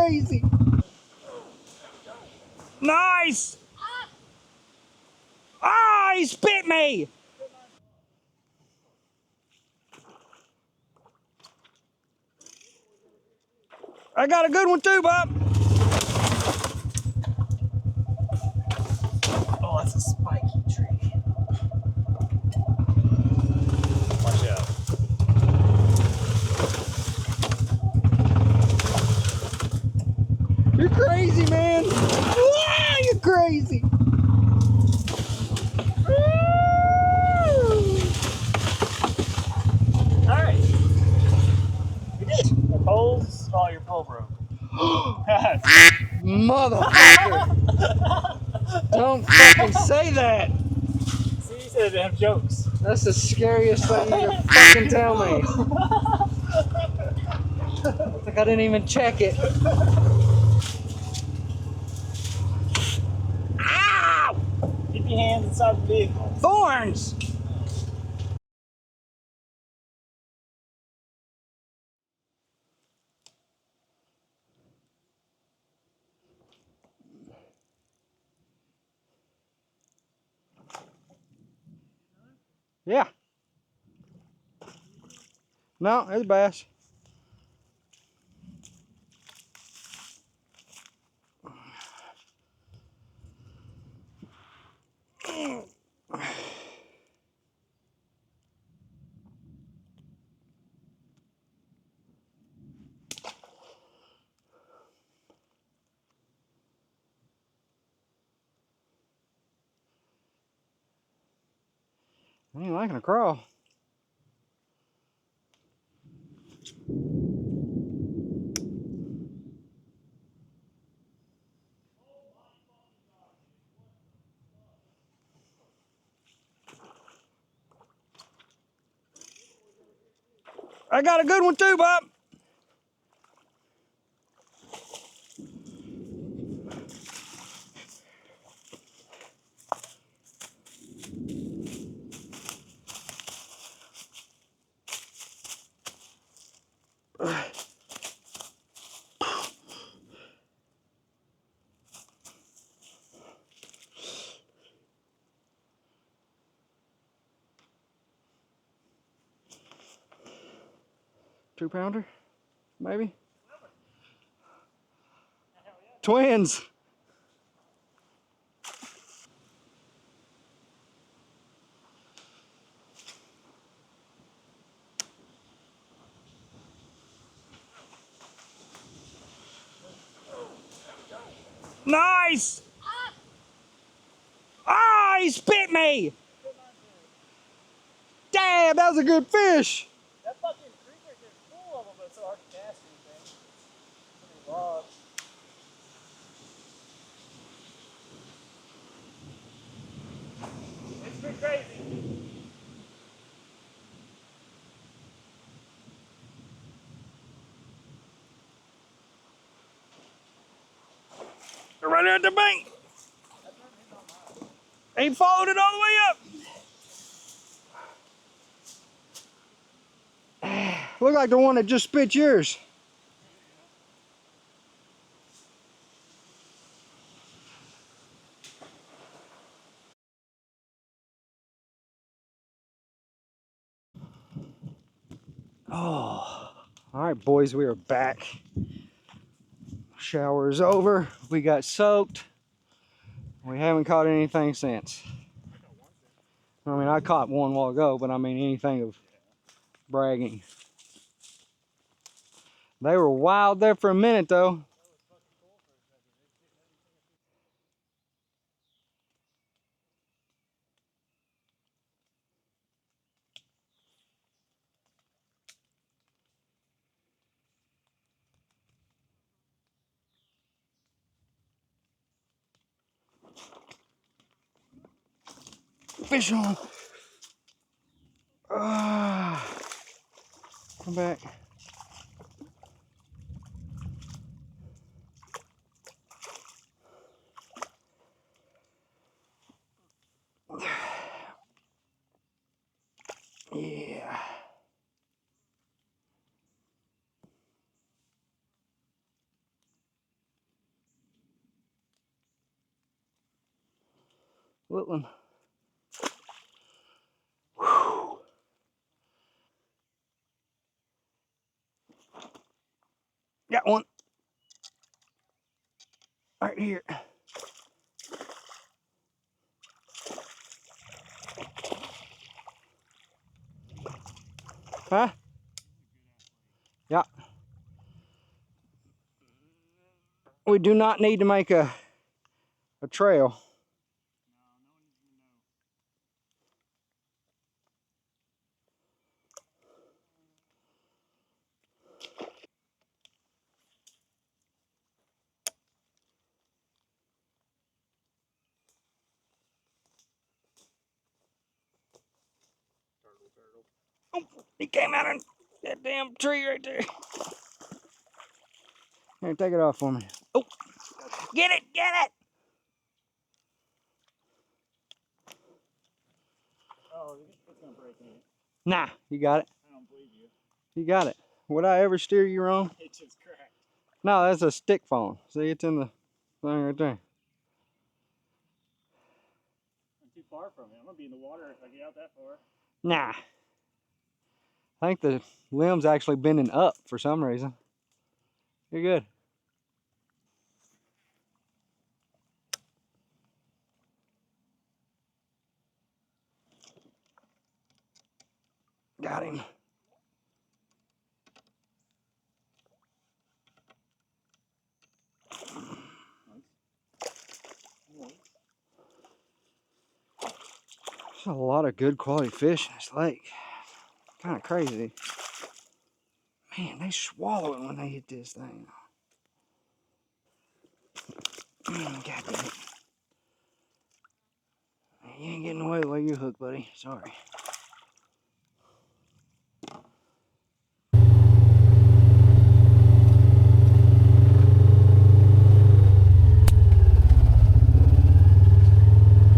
crazy. Nice. Ah, he spit me. I got a good one too, Bob. Oh, that's a spiky tree. Watch out. You're crazy, man. Ah, you're crazy. Alright. You did. The poles? Oh, your pole broke. Motherfucker. Don't fucking say that. See, you said they have jokes. That's the scariest thing you can fucking tell me. It's like I didn't even check it. Ow! Keep your hands inside the vehicle. Thorns! Yeah. No, it's a bass. I ain't liking a crawl. I got a good one too, Bob. Two-pounder, maybe. Twins. Nice. Ah, he spit me. Damn, that was a good fish. That fucking creek right there is full of them, but it's so hard to cast anything. So many logs. It's been crazy. They're right there at the bank. He followed it all the way up. Look like the one that just spit yours. Oh, all right, boys, we are back. Shower is over. We got soaked. We haven't caught anything since. I mean, I caught one while ago, but I mean anything of bragging. They were wild there for a minute, though. Fish on. Come back. Yeah. Woodland. Whew. Got one. Right here. Huh? Yeah. We do not need to make a trail. He came out of that damn tree right there. Here, take it off for me. Oh, get it, get it! Oh, it's gonna break in it. Nah, you got it. I don't believe you. You got it. Would I ever steer you wrong? It just cracked. No, that's a stick phone. See, it's in the thing right there. I'm too far from it. I'm gonna be in the water if I get out that far. Nah. I think the limb's actually bending up for some reason. You're good. Got him. There's a lot of good quality fish in this lake. Kind of crazy. Man, they swallow it when they hit this thing. God damn it. You ain't getting away the way you hook, buddy. Sorry.